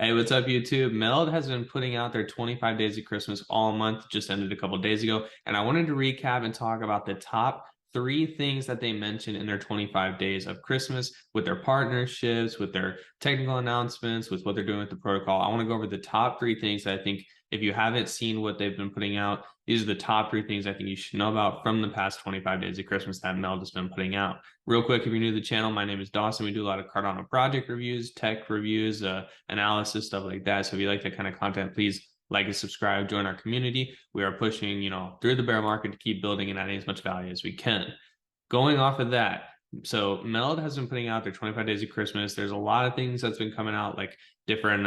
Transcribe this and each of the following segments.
Hey, what's up, YouTube? MELD has been putting out their 25 Days of Christmas all month, just ended a couple of days ago. And I wanted to recap and talk about the top three things that they mentioned in their 25 Days of Christmas with their partnerships, with their technical announcements, with what they're doing with the protocol. I want to go over the top three things that I think if you haven't seen what they've been putting out, these are the top three things I think you should know about from the past 25 Days of Christmas that MELD has been putting out. Real quick, if you're new to the channel, my name is Dawson. We do a lot of Cardano project reviews, tech reviews, analysis, stuff like that. So if you like that kind of content, please like and subscribe, join our community. We are pushing, through the bear market to keep building and adding as much value as we can. Going off of that, so MELD has been putting out their 25 Days of Christmas. There's a lot of things that's been coming out, like different,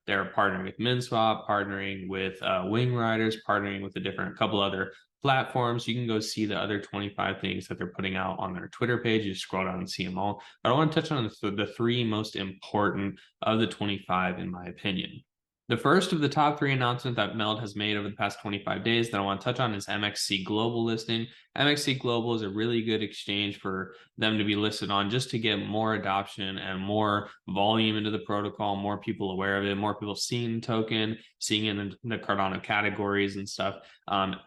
they're partnering with Minswap, partnering with Wing Riders, partnering with a couple other platforms. You can go see the other 25 things that they're putting out on their Twitter page. You scroll down and see them all. But I want to touch on the three most important of the 25, in my opinion. The first of the top three announcements that MELD has made over the past 25 days that I want to touch on is MEXC Global listing. MEXC Global is a really good exchange for them to be listed on just to get more adoption and more volume into the protocol, more people aware of it, more people seeing the token, seeing it in the Cardano categories and stuff. And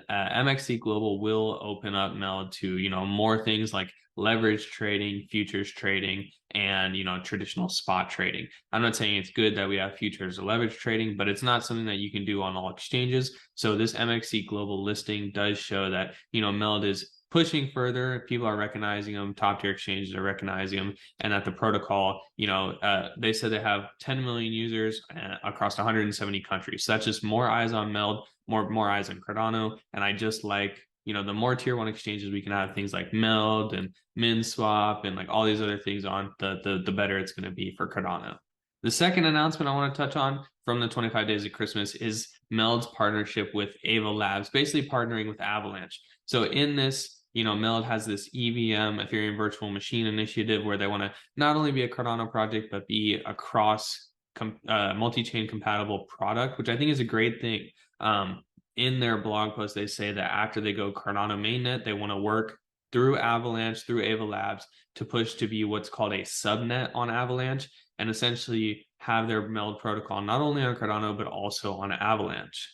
MEXC Global will open up MELD to, more things like leverage trading, futures trading, and traditional spot trading. I'm not saying it's good that we have futures or leverage trading, but it's not something that you can do on all exchanges. So this MEXC Global listing does show that MELD is pushing further. People are recognizing them. Top tier exchanges are recognizing them, and that the protocol, they said they have 10 million users across 170 countries. So that's just more eyes on MELD, more eyes on Cardano, and I just like the more tier one exchanges we can have things like MELD and Minswap and like all these other things on, the better it's going to be for Cardano. The second announcement I want to touch on from the 25 Days of Christmas is MELD's partnership with Ava Labs, basically partnering with Avalanche. So in this, MELD has this EVM, Ethereum Virtual Machine initiative, where they want to not only be a Cardano project, but be a cross multi-chain compatible product, which I think is a great thing. In their blog post, they say that after they go Cardano mainnet, they want to work through Avalanche, through Ava Labs, to push to be what's called a subnet on Avalanche, and essentially have their MELD protocol not only on Cardano, but also on Avalanche.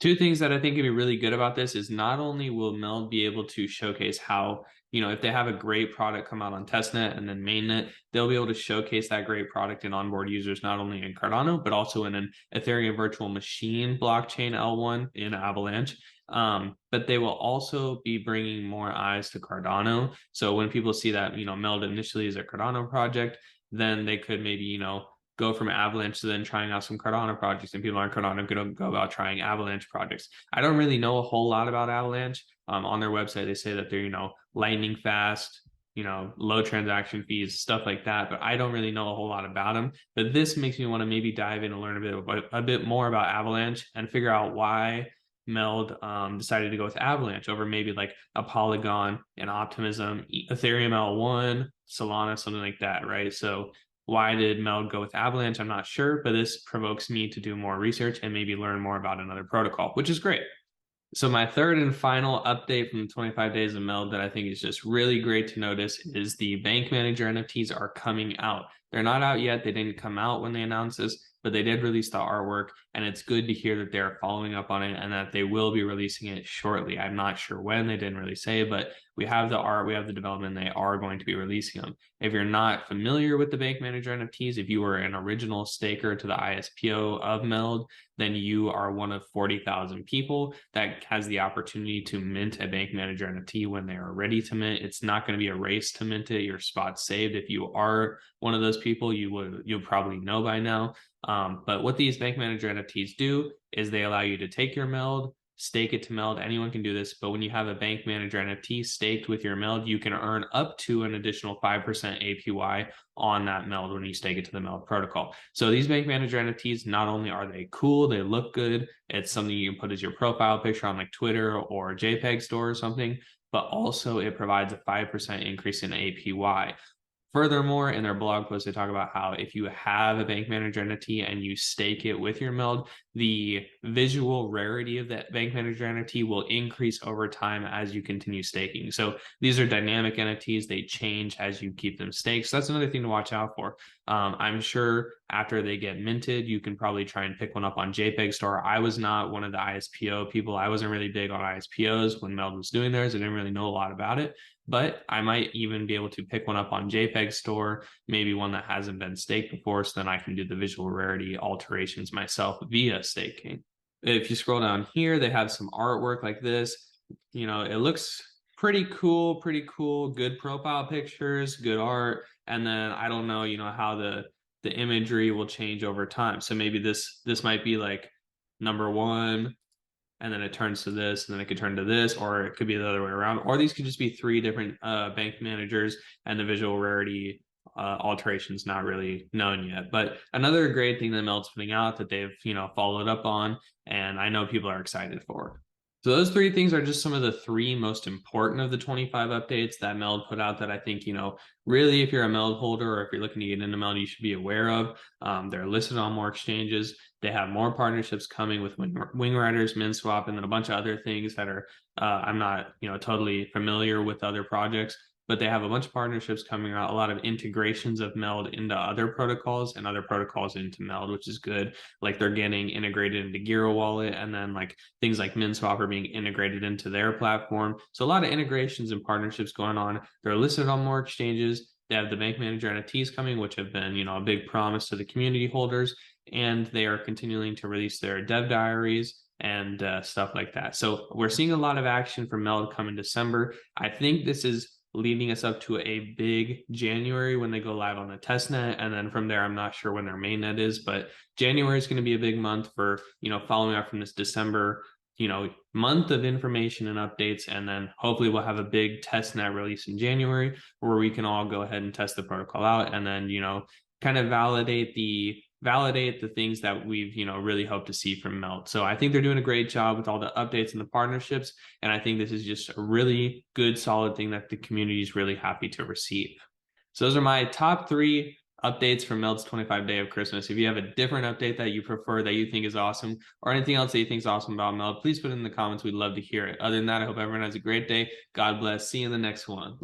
Two things that I think would be really good about this is not only will MELD be able to showcase how, if they have a great product come out on testnet and then mainnet, they'll be able to showcase that great product and onboard users not only in Cardano, but also in an Ethereum Virtual Machine blockchain L1 in Avalanche. But they will also be bringing more eyes to Cardano. So when people see that, MELD initially is a Cardano project, then they could maybe, go from Avalanche to then trying out some Cardano projects, and people on Cardano going to go about trying Avalanche projects. I don't really know a whole lot about Avalanche. On their website, they say that they're, lightning fast, low transaction fees, stuff like that, but I don't really know a whole lot about them. But this makes me want to maybe dive in and learn a bit more about Avalanche and figure out why MELD decided to go with Avalanche over maybe like a Polygon, an Optimism, Ethereum L1, Solana, something like that, right? So why did MELD go with Avalanche? I'm not sure, but this provokes me to do more research and maybe learn more about another protocol, which is great. So my third and final update from the 25 Days of MELD that I think is just really great to notice is the bank manager NFTs are coming out. They're not out yet. They didn't come out when they announced this, but they did release the artwork, and it's good to hear that they're following up on it and that they will be releasing it shortly. I'm not sure when, they didn't really say, but we have the art, we have the development, they are going to be releasing them. If you're not familiar with the bank manager NFTs, if you were an original staker to the ISPO of MELD, then you are one of 40,000 people that has the opportunity to mint a bank manager NFT when they are ready to mint. It's not going to be a race to mint it. Your spot's saved. If you are one of those people, you'll probably know by now. But what these bank manager NFTs do is they allow you to take your MELD, stake it to MELD. Anyone can do this, but when you have a bank manager NFT staked with your MELD, you can earn up to an additional 5% APY on that MELD when you stake it to the MELD protocol. So these bank manager NFTs, not only are they cool, they look good, it's something you can put as your profile picture on like Twitter or JPEG store or something, but also it provides a 5% increase in APY. Furthermore, in their blog post, they talk about how if you have a bank manager NFT and you stake it with your MELD, the visual rarity of that bank manager NFT will increase over time as you continue staking. So these are dynamic NFTs. They change as you keep them staked. So that's another thing to watch out for. I'm sure after they get minted, you can probably try and pick one up on JPEG Store. I was not one of the ISPO people. I wasn't really big on ISPOs when Meld was doing theirs. I didn't really know a lot about it, but I might even be able to pick one up on JPEG Store, maybe one that hasn't been staked before, so then I can do the visual rarity alterations myself via staking. If you scroll down here, they have some artwork like this. It looks pretty cool, good profile pictures, good art. And then I don't know, how the imagery will change over time. So maybe this might be like number one, and then it turns to this, and then it could turn to this, or it could be the other way around. Or these could just be three different bank managers, and the visual rarity alterations not really known yet. But another great thing that Meld's putting out that they've followed up on, and I know people are excited for. So those three things are just some of the three most important of the 25 updates that Meld put out that I think, really if you're a Meld holder or if you're looking to get into Meld, you should be aware of. They're listed on more exchanges. They have more partnerships coming with Wing Riders, Minswap, and then a bunch of other things that are, I'm not, totally familiar with other projects, but they have a bunch of partnerships coming out, a lot of integrations of Meld into other protocols and other protocols into Meld, which is good. Like they're getting integrated into Gero Wallet, and then like things like Minswap are being integrated into their platform. So a lot of integrations and partnerships going on. They're listed on more exchanges. They have the bank manager NFTs coming, which have been, a big promise to the community holders, and they are continuing to release their dev diaries and stuff like that. So we're seeing a lot of action from Meld come in December. I think this is leading us up to a big January when they go live on the testnet. And then from there, I'm not sure when their mainnet is, but January is going to be a big month for, following up from this December, month of information and updates. And then hopefully we'll have a big testnet release in January where we can all go ahead and test the protocol out and then, kind of validate the things that we've really hope to see from Meld. So I think they're doing a great job with all the updates and the partnerships, and I think this is just a really good solid thing that the community is really happy to receive. So those are my top 3 updates from Meld's 25 day of Christmas. If you have a different update that you prefer, that you think is awesome, or anything else that you think is awesome about Meld, please put it in the comments. We'd love to hear it. Other than that, I hope everyone has a great day. God bless. See you in the next one.